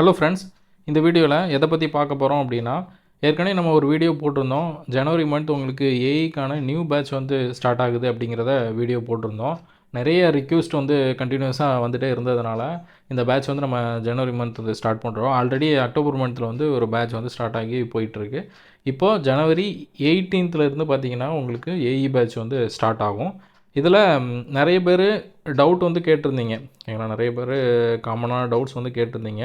Hello friends, இந்த வீடியோவில் எதை பற்றி பார்க்க போகிறோம் அப்படின்னா, ஏற்கனவே நம்ம ஒரு வீடியோ போட்டிருந்தோம். ஜனவரி மந்த் உங்களுக்கு ஏஐக்கான நியூ பேட்ச் வந்து ஸ்டார்ட் ஆகுது அப்படிங்கிறத வீடியோ போட்டிருந்தோம். நிறைய ரிக்வெஸ்ட் வந்து கண்டினியூஸாக வந்துகிட்டே இருந்ததுனால இந்த பேட்ச் வந்து நம்ம ஜனவரி மந்த் வந்து ஸ்டார்ட் பண்ணுறோம். ஆல்ரெடி அக்டோபர் மந்தில் வந்து ஒரு பேட்ச் வந்து ஸ்டார்ட் ஆகி போயிட்டுருக்கு. இப்போது ஜனவரி 18லேருந்து பார்த்தீங்கன்னா உங்களுக்கு ஏஇ பேட்ச் வந்து ஸ்டார்ட் ஆகும். இதில் நிறைய பேர் டவுட் வந்து கேட்டிருந்தீங்க. ஓகேங்களா, நிறைய பேர் காமனான டவுட்ஸ் வந்து கேட்டிருந்தீங்க.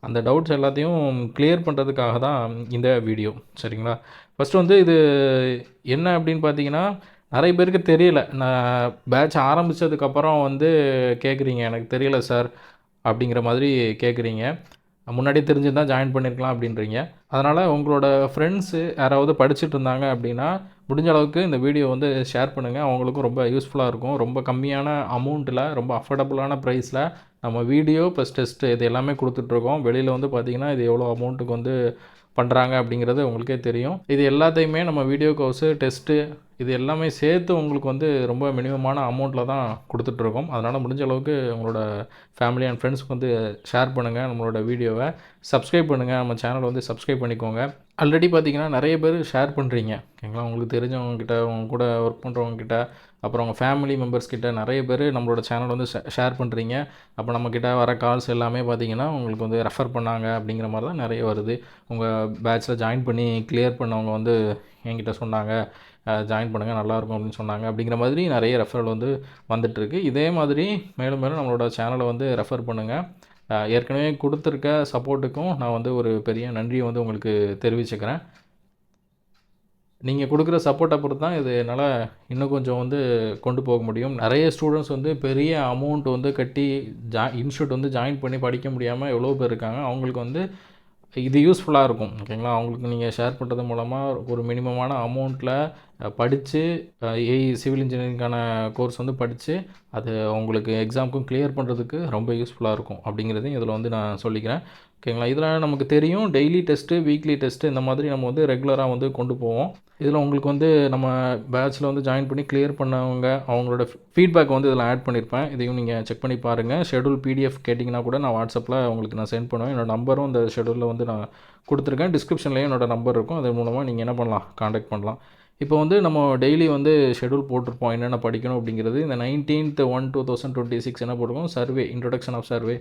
அந்த டவுட்ஸ் எல்லாத்தையும் கிளியர் பண்ணுறதுக்காக தான் இந்த வீடியோ. சரிங்களா, ஃபஸ்ட்டு வந்து இது என்ன அப்படின்னு பார்த்தீங்கன்னா, நிறைய பேருக்கு தெரியல. நான் பேட்ச் ஆரம்பித்ததுக்கப்புறம் வந்து கேட்குறீங்க, எனக்கு தெரியல சார் அப்படிங்கிற மாதிரி கேட்குறீங்க. முன்னாடியே தெரிஞ்சிருந்தால் ஜாயின் பண்ணியிருக்கலாம் அப்படின்றீங்க. அதனால் உங்களோட ஃப்ரெண்ட்ஸு யாராவது படிச்சுட்டு இருந்தாங்க அப்படின்னா, முடிஞ்ச அளவுக்கு இந்த வீடியோ வந்து ஷேர் பண்ணுங்கள். அவங்களுக்கும் ரொம்ப யூஸ்ஃபுல்லாக இருக்கும். ரொம்ப கம்மியான அமௌண்ட்டில், ரொம்ப அஃபோர்டபுளான ப்ரைஸில் நம்ம வீடியோ ப்ளஸ் டெஸ்ட்டு இது எல்லாமே கொடுத்துட்ருக்கோம். வெளியில் வந்து பார்த்திங்கன்னா இது எவ்வளோ அமௌண்ட்டுக்கு வந்து பண்ணுறாங்க அப்படிங்கிறது உங்களுக்கே தெரியும். இது எல்லாத்தையுமே நம்ம வீடியோ கோர்ஸு, டெஸ்ட்டு இது எல்லாமே சேர்த்து உங்களுக்கு வந்து ரொம்ப மினிமமான அமௌண்ட்டில் தான் கொடுத்துட்ருக்கோம். அதனால் முடிஞ்ச அளவுக்கு உங்களோட ஃபேமிலி அண்ட் ஃப்ரெண்ட்ஸ்க்கு வந்து ஷேர் பண்ணுங்கள். நம்மளோட வீடியோவை சப்ஸ்கிரைப் பண்ணுங்கள். நம்ம சேனலை வந்து சப்ஸ்கிரைப் பண்ணிக்கோங்க. ஆல்ரெடி பார்த்திங்கன்னா நிறைய பேர் ஷேர் பண்ணுறீங்க. ஓகேங்களா, உங்களுக்கு தெரிஞ்சவங்கக்கிட்ட, உங்க கூட ஒர்க் பண்ணுறவங்கக்கிட்ட, அப்புறம் உங்கள் ஃபேமிலி மெம்பர்ஸ்கிட்ட நிறைய பேர் நம்மளோட சேனல் வந்து ஷேர் பண்ணுறீங்க. அப்போ நம்மக்கிட்ட வர கால்ஸ் எல்லாமே பார்த்திங்கன்னா உங்களுக்கு வந்து ரெஃபர் பண்ணாங்க அப்படிங்கிற மாதிரி தான் நிறைய வருது. உங்கள் பேட்சில் ஜாயின் பண்ணி கிளியர் பண்ணவங்க வந்து என்கிட்ட சொன்னாங்க, ஜாயின் பண்ணுங்கள் நல்லாயிருக்கும் அப்படின்னு சொன்னாங்க. அப்படிங்கிற மாதிரி நிறைய ரெஃபரல் வந்து வந்துட்டுருக்கு. இதே மாதிரி மேலும் மேலும் நம்மளோட சேனலை வந்து ரெஃபர் பண்ணுங்கள். ஏற்கனவே கொடுத்துருக்க சப்போர்ட்டுக்கும் நான் வந்து ஒரு பெரிய நன்றியை வந்து உங்களுக்கு தெரிவிச்சுக்கிறேன். நீங்கள் கொடுக்குற சப்போர்ட்டை பொறுத்து தான் இது என்னால் இன்னும் கொஞ்சம் வந்து கொண்டு போக முடியும். நிறைய ஸ்டூடெண்ட்ஸ் வந்து பெரிய அமௌண்ட் வந்து கட்டி இன்ஸ்டியூட் வந்து ஜாயின் பண்ணி படிக்க முடியாமல் எவ்வளோ பேர் இருக்காங்க. அவங்களுக்கு வந்து இது யூஸ்ஃபுல்லாக இருக்கும். ஓகேங்களா, அவங்களுக்கு நீங்கள் ஷேர் பண்ணுறது மூலமாக ஒரு மினிமமான அமௌண்ட்டில் படித்து ஏஇ சிவில் இன்ஜினியரிங்கான கோர்ஸ் வந்து படித்து அது உங்களுக்கு எக்ஸாமுக்கும் கிளியர் பண்ணுறதுக்கு ரொம்ப யூஸ்ஃபுல்லாக இருக்கும் அப்படிங்கிறதையும் இதில் வந்து நான் சொல்லிக்கிறேன். ஓகேங்களா, இதில் நமக்கு தெரியும் டெய்லி டெஸ்ட்டு, வீக்லி டெஸ்ட்டு இந்த மாதிரி நம்ம வந்து ரெகுலராக வந்து கொண்டு போவோம். இதில் உங்களுக்கு வந்து நம்ம பேட்சில் வந்து ஜாயின் பண்ணி கிளியர் பண்ணவங்க அவங்களோட ஃபீட்பேக் வந்து இதில் ஆட் பண்ணியிருப்பேன். இதையும் நீங்கள் செக் பண்ணி பாருங்கள். ஷெடியூல் பிடிஎஃப் கேட்டிங்கன்னா கூட நான் வாட்ஸ்அப்பில் உங்களுக்கு நான் சென்ட் பண்ணுவேன். என்னோடய நம்பரும் இந்த ஷெடியூலில் வந்து நான் கொடுத்துருக்கேன். டிஸ்கிரிப்ஷன்லேயும் என்னோடய நம்பர் இருக்கும். அது மூலமாக நீங்கள் என்ன பண்ணலாம், காண்டாக்ட் பண்ணலாம். இப்போ வந்து நம்ம டெய்லி வந்து ஷெடியூல் போட்டிருப்போம் என்னென்ன படிக்கணும் அப்படிங்கிறது. இந்த 19/1/2026 என்ன போட்டிருக்கோம், சர்வே, இன்ட்ரொடக்ஷன் ஆஃப் சர்வே,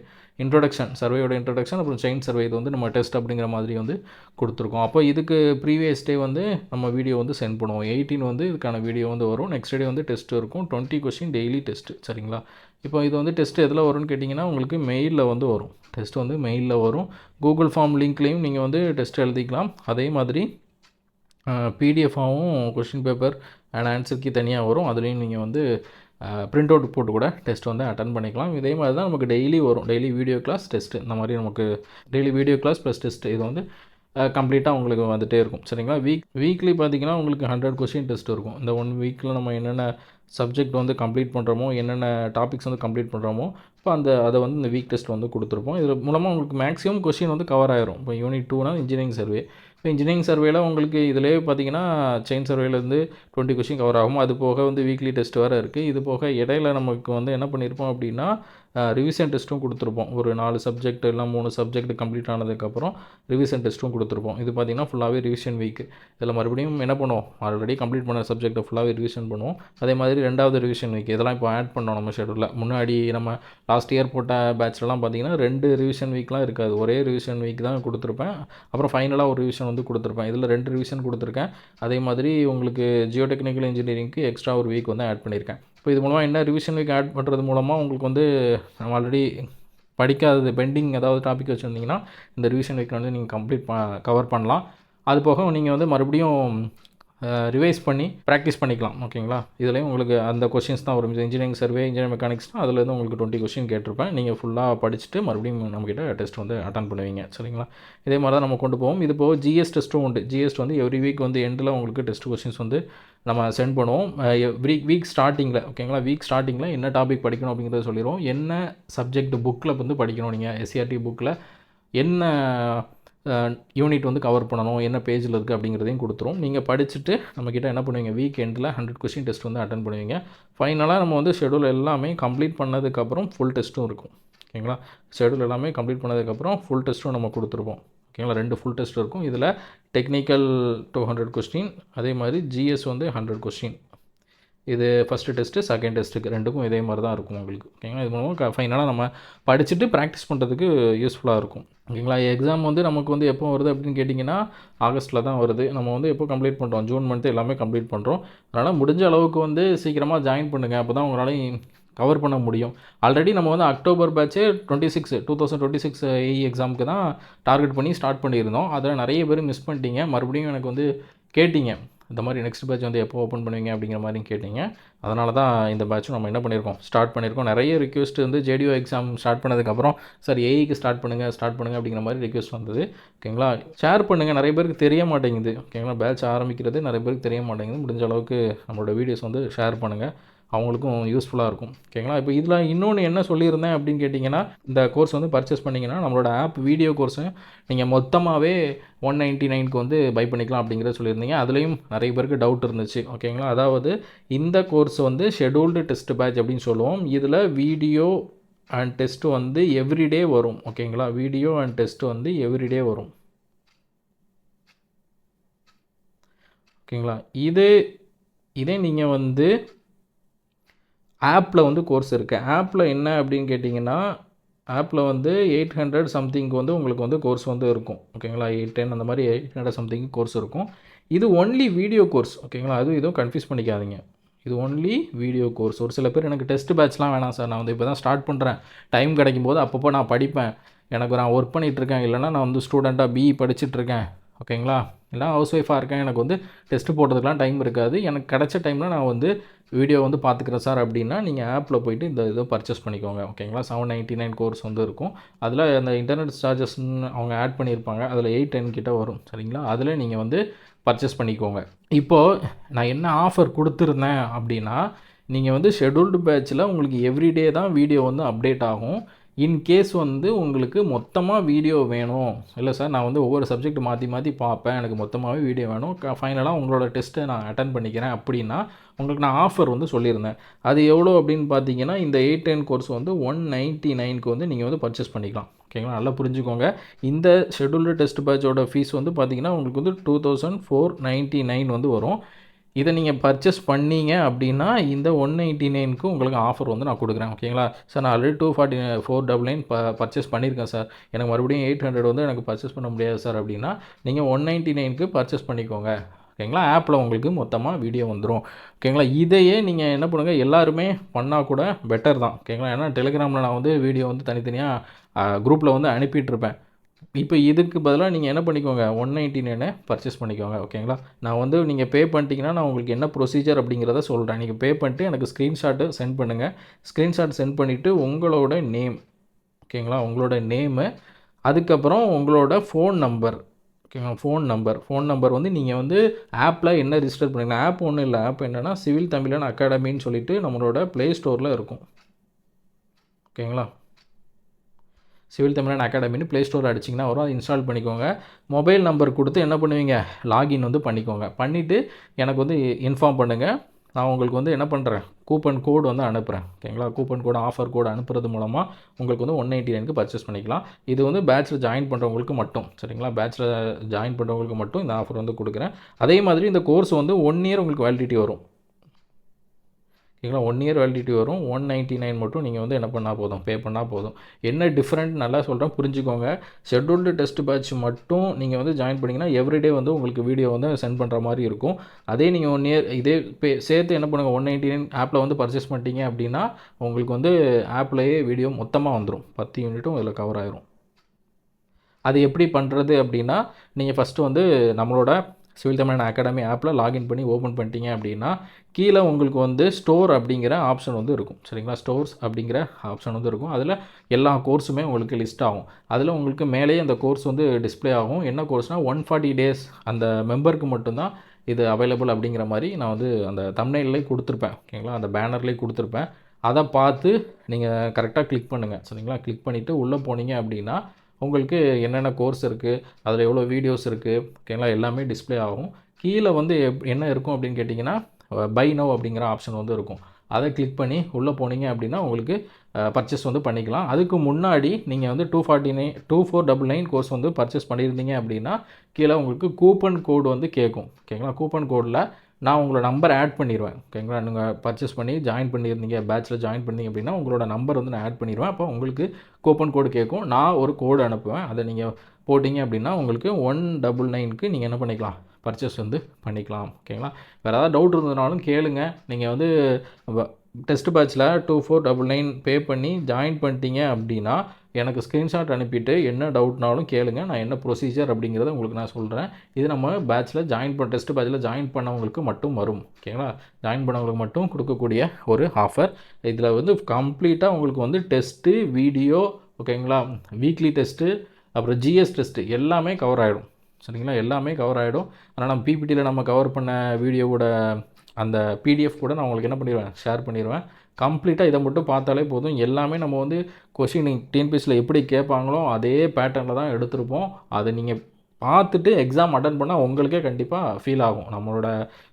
சர்வேயோட இன்ட்ரொடக்ஷன், அப்புறம் செயின் சர்வே, இது வந்து நம்ம டெஸ்ட் அப்படிங்கிற மாதிரி வந்து கொடுத்துருக்கோம். அப்போ இதுக்கு ப்ரீவியஸ் டே வந்து நம்ம வீடியோ வந்து சென்ட் பண்ணுவோம். 18 வந்து இதுக்கான வீடியோ வந்து வரும். நெக்ஸ்ட் டே வந்து டெஸ்ட் இருக்கும். 20 கொஸ்டின் டெய்லி டெஸ்ட்டு. சரிங்களா, இப்போ இது வந்து டெஸ்ட் எதில் வரும்னு கேட்டிங்கன்னா உங்களுக்கு மெயிலில் வந்து வரும். டெஸ்ட் வந்து மெயிலில் வரும். கூகுள் ஃபார்ம் லிங்க்லேயும் நீங்கள் வந்து டெஸ்ட் எழுதிக்கலாம். அதே மாதிரி பிடிஎஃபாகவும் question paper and answer key தனியாக வரும். அதுலேயும் நீங்கள் வந்து பிரிண்ட் அவுட் போட்டு கூட டெஸ்ட் வந்து அட்டன் பண்ணிக்கலாம். இதே மாதிரி தான் நமக்கு டெய்லி வரும். டெய்லி வீடியோ கிளாஸ், டெஸ்ட்டு, இந்த மாதிரி நமக்கு daily video class plus test இது வந்து கம்ப்ளீட்டாக உங்களுக்கு வந்துகிட்டே இருக்கும். சரிங்களா, வீக்லி பார்த்திங்கன்னா உங்களுக்கு 100 கொஸ்டின் டெஸ்ட் இருக்கும். இந்த 1 வீக்கில் நம்ம என்னென்ன சப்ஜெக்ட் வந்து கம்ப்ளீட் பண்ணுறோமோ, என்னென்ன டாபிக்ஸ் வந்து கம்ப்ளீட் பண்ணுறோமோ, இப்போ அதை வந்து இந்த வீக் டெஸ்ட் வந்து கொடுத்துருப்போம். இது மூலமாக உங்களுக்கு மேக்ஸிமம் கொஸ்டின் வந்து கவர் ஆயிரும். இப்போ யூனிட் 2னா இன்ஜினியரிங் சர்வே. இப்போ இன்ஜினியரிங் சர்வேல உங்களுக்கு இதிலே பார்த்திங்கன்னா செயின் சர்வேலேருந்து 20 கொஸ்டின் கவர் ஆகும். அது போக வந்து வீக்லி டெஸ்ட் வேறு இருக்குது. இது போக இடையில நமக்கு வந்து என்ன பண்ணியிருப்போம் அப்படின்னா ரிவிஷன் டெஸ்ட்டும் கொடுத்துருப்போம். ஒரு 4 சப்ஜெக்ட் இல்லை 3 சப்ஜெக்ட் கம்ப்ளீட் ஆனதுக்கப்புறம் ரிவிஷன் டெஸ்ட்டும் கொடுத்துருப்போம். இது பார்த்திங்கன்னா ஃபுல்லாகவே ரிவிஷன் வீக். இதில் மறுபடியும் என்ன பண்ணுவோம், ஆல்ரெடி கம்ப்ளீட் பண்ண சப்ஜெக்ட்டை ஃபுல்லாகவே ரிவிஷன் பண்ணுவோம். அதே மாதிரி 2வது ரிவிஷன் வீக் இதெல்லாம் இப்போ ஆட் பண்ணோம் நம்ம ஷெடியூலில். முன்னாடி நம்ம லாஸ்ட் இயர் போட்ட பேட்ச்லலாம் பார்த்திங்கன்னா 2 ரிவிஷன் வீக்லாம் இருக்காது. ஒரே ரிவிஷன் வீக் தான் கொடுத்துருப்பேன். அப்புறம் ஃபைனலாக ஒரு ரிவிஷன் வந்து கொடுத்துருப்பேன். இதில் 2 ரிவிஷன் கொடுத்துருக்கேன். அதே மாதிரி உங்களுக்கு ஜியோ டெக்னிக்கல் இன்ஜினியரிங்க்கு எக்ஸ்ட்ரா ஒரு வீக் வந்து ஆட் பண்ணியிருக்கேன். இப்போ இது மூலமாக என்ன, ரிவிஷன் வீக் ஆட் பண்ணுறது மூலமாக உங்களுக்கு வந்து நம்ம ஆல்ரெடி படிக்காதது பெண்டிங் ஏதாவது டாபிக் வச்சுருந்தீங்கன்னா இந்த ரிவிஷன் வீக் வந்து நீங்கள் கவர் பண்ணலாம். அது போக நீங்கள் வந்து மறுபடியும் ரிவைஸ் பண்ணி ப்ராக்டிஸ் பண்ணிக்கலாம். ஓகேங்களா, இதுலேயும் உங்களுக்கு அந்த கொஷின்ஸ் தான் வரும். இன்ஜினியரிங் சர்வே, இன்ஜினியரிங் மெக்கானிக்ஸ்னால் அதுலேருந்து உங்களுக்கு 20 கொஷின் கேட்டிருப்பேன். நீங்கள் ஃபுல்லாக படிச்சுட்டு மறுபடியும் நம்மக்கிட்ட டெஸ்ட் வந்து அட்டன் பண்ணுவீங்க. சரிங்களா, இதே மாதிரி தான் நம்ம கொண்டு போவோம். இது போக ஜிஎஸ் டெஸ்ட்டும் உண்டு. ஜிஎஸ் வந்து எவ்ரி வீக் வந்து எண்டில் உங்களுக்கு டெஸ்ட் கொஷின்ஸ் வந்து நம்ம சென்ட் பண்ணுவோம். வீக் ஸ்டார்டிங்கில். ஓகேங்களா, வீக் ஸ்டார்டிங்கில் என்ன டாபிக் படிக்கணும் அப்படிங்கிறத சொல்லிடுவோம். என்ன சப்ஜெக்ட் புக்கில் வந்து படிக்கணும், நீங்கள் எஸ்சிஆர்டி புக்கில் என்ன யூனிட் வந்து கவர் பண்ணணும், என்ன பேஜில் இருக்குது அப்படிங்கிறதையும் கொடுத்துரும். நீங்கள் படிச்சுட்டு நம்மக்கிட்ட என்ன பண்ணுவீங்க, வீக் எண்டில் 100 கொஸ்டின் டெஸ்ட் வந்து அட்டன் பண்ணுவீங்க. ஃபைனலாக நம்ம வந்து ஷெடியூல் எல்லாமே கம்ப்ளீட் பண்ணதுக்கப்புறம் ஃபுல் டெஸ்ட்டும் இருக்கும். ஓகேங்களா. ஷெடியூல் எல்லாமே கம்ப்ளீட் பண்ணதுக்கப்புறம் ஃபுல் டெஸ்ட்டும் நம்ம கொடுத்துருப்போம். ஓகேங்களா. 2 ஃபுல் டெஸ்ட் இருக்கும். இதில் டெக்னிக்கல் 200 கொஸ்டின், அதே மாதிரி ஜிஎஸ் வந்து 100 கொஸ்டின். இது ஃபஸ்ட்டு டெஸ்ட்டு, செகண்ட் டெஸ்ட்டுக்கு 2க்கும் இதே மாதிரி தான் இருக்கும் உங்களுக்கு. ஓகேங்களா. இது மூலமாக ஃபைனலாக நம்ம படிச்சுட்டு ப்ராக்டிஸ் பண்ணுறதுக்கு யூஸ்ஃபுல்லாக இருக்கும். ஓகேங்களா. எக்ஸாம் வந்து நமக்கு வந்து எப்போ வருது அப்படின்னு கேட்டிங்கன்னா ஆகஸ்ட்டில் தான் வருது. நம்ம வந்து எப்போ கம்ப்ளீட் பண்ணுறோம், ஜூன் மந்த்து எல்லாமே கம்ப்ளீட் பண்ணுறோம். அதனால் முடிஞ்ச அளவுக்கு வந்து சீக்கிரமாக ஜாயின் பண்ணுங்கள். அப்போ தான் உங்களால் கவர் பண்ண முடியும். ஆல்ரெடி நம்ம வந்து அக்டோபர் பேட்சே 2026 ஏஇ எக்ஸாமுக்கு தான் டார்கெட் பண்ணி ஸ்டார்ட் பண்ணியிருந்தோம். அதில் நிறைய பேர் மிஸ் பண்ணிட்டீங்க. மறுபடியும் எனக்கு வந்து கேட்டிங்க, இந்த மாதிரி நெக்ஸ்ட் பேட்ச் வந்து எப்போ ஓப்பன் பண்ணுவீங்க அப்படிங்கிற மாதிரி கேட்டிங்க. அதனால தான் இந்த பேட்சும் நம்ம என்ன பண்ணியிருக்கோம், ஸ்டார்ட் பண்ணியிருக்கோம். நிறைய ரிக்வெஸ்ட் வந்து ஜேடிஓ எக்ஸாம் ஸ்டார்ட் பண்ணதுக்கப்புறம் சார் ஏஇக்கு ஸ்டார்ட் பண்ணுங்கள் அப்படிங்கிற மாதிரி ரிக்வெஸ்ட் வந்தது. ஓகேங்களா. ஷேர் பண்ணுங்கள், நிறைய பேருக்கு தெரிய மாட்டேங்குது. ஓகேங்களா. பேட்ச் ஆரம்பிக்கிறது நிறைய பேருக்கு தெரிய மாட்டேங்குது. முடிஞ்ச அளவுக்கு நம்மளோட வீடியோஸ் வந்து ஷேர் பண்ணுங்கள், அவங்களுக்கும் யூஸ்ஃபுல்லாக இருக்கும். ஓகேங்களா. இப்போ இதில் இன்னொன்று என்ன சொல்லியிருந்தேன் அப்படின்னு கேட்டிங்கன்னா, இந்த கோர்ஸ் வந்து பர்ச்சேஸ் பண்ணிங்கன்னா நம்மளோட ஆப் வீடியோ கோர்ஸு நீங்கள் மொத்தமாகவே 199க்கு வந்து பை பண்ணிக்கலாம் அப்படிங்கிறத சொல்லியிருந்தீங்க. அதுலேயும் நிறைய பேருக்கு டவுட் இருந்துச்சு. ஓகேங்களா. அதாவது இந்த கோர்ஸ் வந்து ஷெடியூல்டு டெஸ்ட் பேட்ச் அப்படின்னு சொல்லுவோம். இதில் வீடியோ அண்ட் டெஸ்ட்டு வந்து எவ்ரிடே வரும். ஓகேங்களா. வீடியோ அண்ட் டெஸ்ட்டு வந்து எவ்ரிடே வரும். ஓகேங்களா. இதே நீங்கள் வந்து ஆப்பில் வந்து கோர்ஸ் இருக்குது. ஆப்பில் என்ன அப்படின்னு கேட்டிங்கன்னா, ஆப்பில் வந்து 800 சம்திங்க்கு வந்து உங்களுக்கு வந்து கோர்ஸ் வந்து இருக்கும். ஓகேங்களா. 810 அந்த மாதிரி 800 சம்திங் கோர்ஸ் இருக்கும். இது ஒன்லி வீடியோ கோர்ஸ். ஓகேங்களா. அதுவும் இதுவும் கன்ஃபியூஸ் பண்ணிக்காதீங்க. இது ஒன்லி வீடியோ கோர்ஸ். ஒரு சில பேர் எனக்கு டெஸ்ட் பேட்ச்லாம் வேணாம் சார், நான் வந்து இப்போ தான் ஸ்டார்ட் பண்ணுறேன், டைம் கிடைக்கும்போது அப்பப்போ நான் படிப்பேன், எனக்கு நான் ஒர்க் பண்ணிகிட்ருக்கேன், இல்லைனா நான் வந்து ஸ்டூடெண்ட்டாக பிஇ படிச்சுட்ருக்கேன், ஓகேங்களா, இல்லை ஹவுஸ் ஒய்ஃபாக இருக்கேன், எனக்கு வந்து டெஸ்ட்டு போடுறதுக்கெலாம் டைம் இருக்காது, எனக்கு கிடைச்ச டைமில் நான் வந்து வீடியோ வந்து பார்த்துக்கிறேன் சார் அப்படின்னா நீங்கள் ஆப்பில் போய்ட்டு இந்த இதை பர்ச்சேஸ் பண்ணிக்கோங்க. ஓகேங்களா. 799 கோர்ஸ் வந்து இருக்கும். அதில் அந்த இன்டர்நெட் சார்ஜஸ்ன்னு அவங்க ஆட் பண்ணியிருப்பாங்க. அதில் 810 கிட்ட வரும். சரிங்களா. அதில் நீங்கள் வந்து பர்ச்சேஸ் பண்ணிக்கோங்க. இப்போது நான் என்ன ஆஃபர் கொடுத்துருந்தேன் அப்படின்னா, நீங்கள் வந்து ஷெடியூல்டு பேட்சில் உங்களுக்கு எவ்ரிடே தான் வீடியோ வந்து அப்டேட் ஆகும். இன்கேஸ் வந்து உங்களுக்கு மொத்தமாக வீடியோ வேணும், இல்லை சார் நான் வந்து ஒவ்வொரு சப்ஜெக்ட் மாற்றி மாற்றி பார்ப்பேன், எனக்கு மொத்தமாகவே வீடியோ வேணும், ஃபைனலாக உங்களோட டெஸ்ட்டை நான் அட்டன் பண்ணிக்கிறேன் அப்படின்னா உங்களுக்கு நான் ஆஃபர் வந்து சொல்லியிருந்தேன். அது எவ்வளோ அப்படின்னு பார்த்தீங்கன்னா, இந்த 810 கோர்ஸ் வந்து 199க்கு வந்து நீங்கள் வந்து பர்ச்சேஸ் பண்ணிக்கலாம். ஓகேங்களா. நல்லா புரிஞ்சுக்கோங்க. இந்த ஷெடியூல்டு டெஸ்ட் பேட்சோட ஃபீஸ் வந்து பார்த்தீங்கன்னா உங்களுக்கு வந்து 2499 வந்து வரும். இதை நீங்கள் பர்ச்சேஸ் பண்ணீங்க அப்படின்னா இந்த 199க்கு உங்களுக்கு ஆஃபர் வந்து நான் கொடுக்குறேன். ஓகேங்களா. சார் நான் ஆல்ரெடி 24499 பர்ச்சேஸ் பண்ணியிருக்கேன் சார், எனக்கு மறுபடியும் 800 வந்து எனக்கு பர்ச்சேஸ் பண்ண முடியாது சார் அப்படின்னா நீங்கள் 199க்கு பர்ச்சேஸ் பண்ணிக்கோங்க. ஓகேங்களா. ஆப்பில் உங்களுக்கு மொத்தமாக வீடியோ வந்துடும். ஓகேங்களா. இதையே நீங்கள் என்ன பண்ணுங்கள், எல்லாருமே பண்ணால் கூட பெட்டர் தான். ஓகேங்களா. ஏன்னா டெலிகிராமில் நான் வந்து வீடியோ வந்து தனித்தனியாக குரூப்பில் வந்து அனுப்பிட்டுருப்பேன். இப்போ இதுக்கு பதிலாக நீங்கள் என்ன பண்ணிக்கோங்க, 199 பர்ச்சேஸ் பண்ணிக்கோங்க. ஓகேங்களா. நான் வந்து நீங்கள் பே பண்ணிட்டீங்கன்னா நான் உங்களுக்கு என்ன ப்ரொசீஜர் அப்படிங்கிறத சொல்கிறேன். நீங்கள் பே பண்ணிட்டு எனக்கு ஸ்க்ரீன்ஷாட்டு சென்ட் பண்ணுங்கள். ஸ்க்ரீன்ஷாட் சென்ட் பண்ணிவிட்டு உங்களோட நேம், ஓகேங்களா, உங்களோட நேமு, அதுக்கப்புறம் உங்களோட ஃபோன் நம்பர். ஓகேங்களா. ஃபோன் நம்பர் வந்து நீங்கள் வந்து ஆப்பில் என்ன ரிஜிஸ்டர் பண்ணிங்கன்னா, ஆப் ஒன்றும் இல்லை, ஆப் என்னென்னா சிவில் தமிழன் அகாடமின்னு சொல்லிட்டு நம்மளோட ப்ளே ஸ்டோரில் இருக்கும். ஓகேங்களா. சிவில் தமிழன் அகாடமின்னு ப்ளே ஸ்டோர் அடிச்சிங்கன்னா வரும், அதை இன்ஸ்டால் பண்ணிக்கோங்க. மொபைல் நம்பர் கொடுத்து என்ன பண்ணுவீங்க, லாகின் வந்து பண்ணிக்கோங்க. பண்ணிவிட்டு எனக்கு வந்து இன்ஃபார்ம் பண்ணுங்கள். நான் உங்களுக்கு வந்து என்ன பண்ணுறேன், கூப்பன் கோடு வந்து அனுப்புகிறேன். ஓகேங்களா. கூப்பன் கோடு, ஆஃபர் கோடு அனுப்புறது மூலமாக உங்களுக்கு வந்து 199க்கு பர்ச்சேஸ் பண்ணிக்கலாம். இது வந்து பேட்சில் ஜாயின் பண்ணுறவங்களுக்கு மட்டும். சரிங்களா. பேட்சில் ஜாயின் பண்ணுறவங்களுக்கு மட்டும் இந்த ஆஃபர் வந்து கொடுக்குறேன். அதே மாதிரி இந்த கோர்ஸ் வந்து 1 இயர் உங்களுக்கு வேலிடிட்டி வரும். ஓகேங்களா. 1 இயர் வேலிடிட்டி வரும். 199 மட்டும் நீங்கள் வந்து என்ன பண்ணால் போதும், பே பண்ணால் போதும். என்ன டிஃப்ரெண்ட் நல்லா சொல்கிறேன், புரிஞ்சுக்கோங்க. ஷெட்யூல்டு டெஸ்ட் பேட்ச் மட்டும் நீங்கள் வந்து ஜாயின் பண்ணிங்கன்னா எவ்ரிடே வந்து உங்களுக்கு வீடியோ வந்து சென்ட் பண்ணுற மாதிரி இருக்கும். அதே நீங்கள் 1 இயர் இதே சேர்த்து என்ன பண்ணுங்கள், 199 ஆப்பில் வந்து பர்ச்சேஸ் பண்ணிட்டீங்க அப்படின்னா உங்களுக்கு வந்து ஆப்லேயே வீடியோ மொத்தமாக வந்துடும். 10 யூனிட்டும் இதில் கவர் ஆயிரும். அது எப்படி பண்ணுறது அப்படின்னா, நீங்கள் ஃபஸ்ட்டு வந்து நம்மளோட சிவில் தமிழன் அகாடமி ஆப்பில் லாகின் பண்ணி ஓப்பன் பண்ணிட்டீங்க அப்படின்னா கீழே உங்களுக்கு வந்து ஸ்டோர் அப்படிங்கிற ஆப்ஷன் வந்து இருக்கும். சரிங்களா. ஸ்டோர்ஸ் அப்படிங்கிற ஆப்ஷன் வந்து இருக்கும். அதில் எல்லா கோர்ஸுமே உங்களுக்கு லிஸ்ட் ஆகும். அதில் உங்களுக்கு மேலேயே அந்த கோர்ஸ் வந்து டிஸ்பிளே ஆகும். என்ன கோர்ஸ்னால் 140 டேஸ் அந்த மெம்பருக்கு மட்டும்தான் இது அவைலபிள் அப்படிங்கிற மாதிரி நான் வந்து அந்த தம்ப்நெயில்லேயே கொடுத்துருப்பேன். ஓகேங்களா. அந்த பேனர்லேயே கொடுத்துருப்பேன். அதை பார்த்து நீங்கள் கரெக்டாக கிளிக் பண்ணுங்கள். சரிங்களா. கிளிக் பண்ணிவிட்டு உள்ளே போனீங்க அப்படின்னா உங்களுக்கு என்னென்ன கோர்ஸ் இருக்குது, அதில் எவ்வளோ வீடியோஸ் இருக்குது, ஓகேங்களா, எல்லாமே டிஸ்பிளே ஆகும். கீழே வந்து என்ன இருக்கும் அப்படின்னு கேட்டிங்கன்னா பை நவ் அப்படிங்கிற ஆப்ஷன் வந்து இருக்கும். அதை கிளிக் பண்ணி உள்ளே போனீங்க அப்படின்னா உங்களுக்கு பர்ச்சேஸ் வந்து பண்ணிக்கலாம். அதுக்கு முன்னாடி நீங்கள் வந்து 2499 கோர்ஸ் வந்து பர்ச்சேஸ் பண்ணியிருந்தீங்க அப்படின்னா கீழே உங்களுக்கு கூப்பன் கோடு வந்து கேட்கும். ஓகேங்களா? கூப்பன் கோடில் நான் உங்களோட நம்பர் ஆட் பண்ணிடுவேன். ஓகேங்களா? நீங்கள் பர்ச்சேஸ் பண்ணி ஜாயின் பண்ணியிருந்தீங்க, பேட்சில் ஜாயின் பண்ணீங்க அப்படின்னா உங்களோட நம்பர் வந்து நான் ஆட் பண்ணிடுவேன். அப்போ உங்களுக்கு கூப்பன் கோடு கேட்கும். நான் ஒரு கோடு அனுப்புவேன். அதை நீங்கள் போட்டிங்க அப்படின்னா உங்களுக்கு 199க்கு நீங்கள் என்ன பண்ணிக்கலாம், பர்ச்சேஸ் வந்து பண்ணிக்கலாம். ஓகேங்களா? வேறு ஏதாவது டவுட் இருந்ததுனாலும் கேளுங்க. நீங்கள் வந்து டெஸ்ட் பேட்சில் 2499 பே பண்ணி ஜாயின் பண்ணிட்டீங்க அப்படின்னா எனக்கு ஸ்க்ரீன்ஷாட் அனுப்பிட்டு என்ன டவுட்னாலும் கேளுங்க. நான் என்ன ப்ரொசீஜர் அப்படிங்கிறத உங்களுக்கு நான் சொல்கிறேன். இது நம்ம பேட்சில் டெஸ்ட் பேட்சில் ஜாயின் பண்ணவங்களுக்கு மட்டும் வரும். ஓகேங்களா? ஜாயின் பண்ணவங்களுக்கு மட்டும் கொடுக்கக்கூடிய ஒரு ஆஃபர். இதில் வந்து கம்ப்ளீட்டாக உங்களுக்கு வந்து டெஸ்ட்டு, வீடியோ, ஓகேங்களா, வீக்லி டெஸ்ட்டு, அப்புறம் ஜிஎஸ் டெஸ்ட்டு எல்லாமே கவர் ஆகிடும். சரிங்களா? எல்லாமே கவர் ஆகிடும். அதனால் நம்ம பிபிடியில் நம்ம கவர் பண்ண வீடியோவோட அந்த பிடிஎஃப் கூட நான் உங்களுக்கு என்ன பண்ணிடுவேன், ஷேர் பண்ணிடுவேன். கம்ப்ளீட்டாக இதை மட்டும் பார்த்தாலே போதும். எல்லாமே நம்ம வந்து கொஷின் டிஎன்பிஎஸ்சியில் எப்படி கேட்பாங்களோ அதே பேட்டர்னில் தான் எடுத்திருப்போம். அதை நீங்கள் பார்த்துட்டு எக்ஸாம் அட்டன் பண்ணால் உங்களுக்கே கண்டிப்பாக ஃபீல் ஆகும். நம்மளோட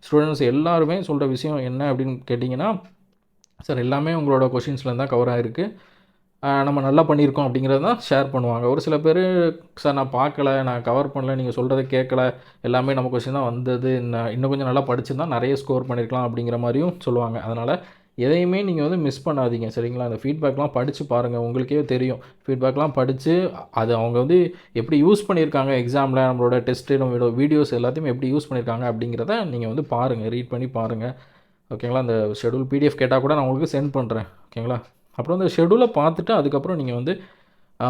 ஸ்டூடெண்ட்ஸ் எல்லாருமே சொல்கிற விஷயம் என்ன அப்படின்னு கேட்டிங்கன்னா, சார் எல்லாமே உங்களோட கொஷின்ஸில் தான் கவர் ஆகிருக்கு, நம்ம நல்லா பண்ணியிருக்கோம் அப்படிங்கிறது தான் ஷேர் பண்ணுவாங்க. ஒரு சில பேர், சார் நான் பார்க்கல, நான் கவர் பண்ணல, நீங்கள் சொல்கிறத கேட்கல, எல்லாமே நம்ம கொஸ்டின் தான் வந்தது, இன்னும் கொஞ்சம் நல்லா படிச்சிருந்தா நிறைய ஸ்கோர் பண்ணியிருக்கலாம் அப்படிங்கிற மாதிரியும் சொல்லுவாங்க. அதனால் எதையுமே நீங்கள் வந்து மிஸ் பண்ணாதீங்க. சரிங்களா? அந்த ஃபீட்பேக்லாம் படித்து பாருங்கள். உங்களுக்கே தெரியும். ஃபீட்பேக்லாம் படித்து அது அவங்க வந்து எப்படி யூஸ் பண்ணியிருக்காங்க எக்ஸாமில், நம்மளோட டெஸ்ட்டு, நம்மளோட வீடியோஸ் எல்லாத்தையுமே எப்படி யூஸ் பண்ணியிருக்காங்க அப்படிங்கிறத நீங்கள் வந்து பாருங்கள், ரீட் பண்ணி பாருங்கள். ஓகேங்களா? அந்த ஷெடியூல் பிடிஎஃப் கேட்டால் கூட நான் உங்களுக்கு சென்ட் பண்ணுறேன். ஓகேங்களா? அப்புறம் அந்த ஷெடியூலை பார்த்துட்டு அதுக்கப்புறம் நீங்கள் வந்து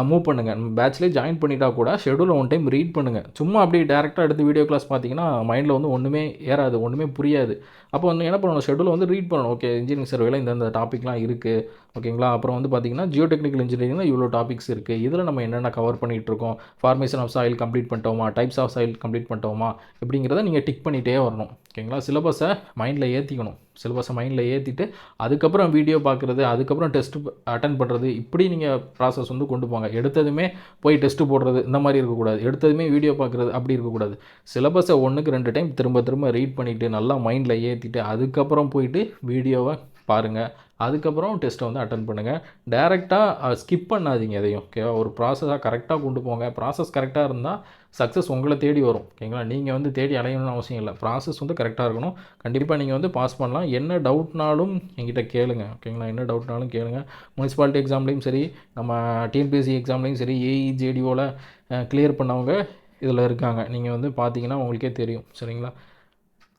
மூவ் பண்ணுங்கள். பேட்ச்லேயே ஜாயின் பண்ணிட்டா கூட ஷெடியூலை ஒன் டைம் ரீட் பண்ணுங்கள். சும்மா அப்படியே டேரெக்டாக எடுத்து வீடியோ கிளாஸ் பார்த்தீங்கன்னா மைண்டில் வந்து ஒன்றுமே ஏறாது, ஒன்றுமே புரியாது. அப்போ வந்து என்ன பண்ணணும், ஷெடியூலை வந்து ரீட் பண்ணணும். ஓகே, இன்ஜினியரிங் சர்வேல இந்த டாப்பிக்லாம் இருக்குது. ஓகேங்களா? அப்புறம் வந்து பார்த்தீங்கன்னா ஜியோ டெக்னிக்கல் இன்ஜினியரிங்கில் இவ்வளோ டாபிக்ஸ் இருக்குது. இதில் நம்ம என்னென்ன கவர் பண்ணிகிட்ருக்கோம், ஃபார்மேஷன் ஆஃப் சாயில் கம்ப்ளீட் பண்ணிட்டோமா, டைப்ஸ் ஆஃப் சாயில் கம்ப்ளீட் பண்ணிட்டோமா, இப்படிங்கிறத நீங்கள் டிக் பண்ணிகிட்டே வரணும். ஓகேங்களா? சிலபஸை மைண்டில் ஏற்றிக்கணும். சிலபஸை மைண்டில் ஏற்றிட்டு அதுக்கப்புறம் வீடியோ பார்க்குறது, அதுக்கப்புறம் டெஸ்ட்டு அட்டன் பண்ணுறது, இப்படி நீங்கள் ப்ராசஸ் வந்து கொண்டு போங்க. எடுத்ததுமே போய் டெஸ்ட்டு போடுறது இந்த மாதிரி இருக்கக்கூடாது. எடுத்ததுமே வீடியோ பார்க்குறது அப்படி இருக்கக்கூடாது. சிலபஸை 1க்கு 2 டைம் திரும்ப திரும்ப ரீட் பண்ணிவிட்டு நல்லா மைண்டில் ஏற்றிட்டு அதுக்கப்புறம் போயிட்டு வீடியோவை பாருங்கள். அதுக்கப்புறம் டெஸ்ட்டை வந்து அட்டன் பண்ணுங்கள். டேரெக்டாக ஸ்கிப் பண்ணாதீங்க எதையும். ஓகேவா? ஒரு ப்ராசஸாக கரெக்டாக கொண்டு போங்க. ப்ராசஸ் கரெக்டாக இருந்தால் சக்ஸஸ் உங்களை தேடி வரும். ஓகேங்களா? நீங்கள் வந்து தேடி அலையணும்னு அவசியம் இல்லை. ப்ராசஸ் வந்து கரெக்டாக இருக்கணும். கண்டிப்பாக நீங்கள் வந்து பாஸ் பண்ணலாம். என்ன டவுட்னாலும் என்கிட்ட கேளுங்க. ஓகேங்களா? என்ன டவுட்னாலும் கேளுங்க. முனிசிபாலிட்டி எக்ஸாம்லேயும் சரி, நம்ம டிஎன்பிஎஸ்சி எக்ஸாம்லேயும் சரி, ஏஇ ஜேடிஓவில் கிளியர் பண்ணவங்க இதில் இருக்காங்க. நீங்கள் வந்து பார்த்தீங்கன்னா உங்களுக்கே தெரியும். சரிங்களா?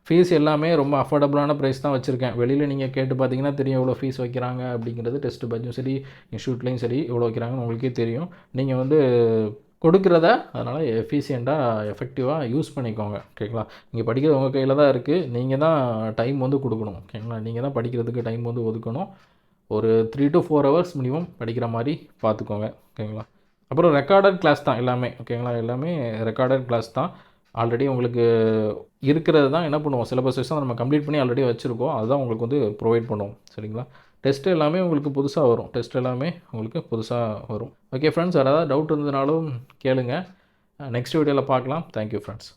ஃபீஸ் எல்லாமே ரொம்ப அஃபோர்டபுளான ப்ரைஸ் தான் வச்சுருக்கேன். வெளியில் நீங்கள் கேட்டு பார்த்தீங்கன்னா தெரியும் எவ்வளோ ஃபீஸ் வைக்கிறாங்க அப்படிங்கிறது. டெஸ்ட் பேட்சும் சரி, இன்ஸ்டியூட்லேயும் சரி எவ்வளோ வைக்கிறாங்கன்னு உங்களுக்கே தெரியும். நீங்கள் வந்து கொடுக்குறத அதனால் எஃபிஷியண்ட்டாக எஃபெக்டிவாக யூஸ் பண்ணிக்கோங்க. ஓகேங்களா? நீங்கள் படிக்கிறது உங்கள் கையில் தான் இருக்குது. நீங்கள் தான் டைம் வந்து கொடுக்கணும். ஓகேங்களா? நீங்கள் தான் படிக்கிறதுக்கு டைம் வந்து ஒதுக்கணும். ஒரு 3 to 4 ஹவர்ஸ் மினிமம் படிக்கிற மாதிரி பார்த்துக்கோங்க. ஓகேங்களா? அப்புறம் ரெக்கார்டட் கிளாஸ் தான் எல்லாமே. ஓகேங்களா? எல்லாமே ரெக்கார்டட் கிளாஸ் தான். ஆல்ரெடி உங்களுக்கு இருக்கிறது தான் என்ன பண்ணுவோம், சிலபஸ் வைஸ் நம்ம கம்ப்ளீட் பண்ணி ஆல்ரெடி வச்சுருக்கோம். அதுதான் உங்களுக்கு வந்து ப்ரொவைட் பண்ணுவோம். சரிங்களா? டெஸ்ட் எல்லாமே உங்களுக்கு புதுசாக வரும். டெஸ்ட் எல்லாமே உங்களுக்கு புதுசாக வரும். ஓகே ஃப்ரெண்ட்ஸ், வேறு ஏதாவது டவுட் இருந்ததுனாலும் கேளுங்க. நெக்ஸ்ட் வீடியோவில் பார்க்கலாம். Thank you friends.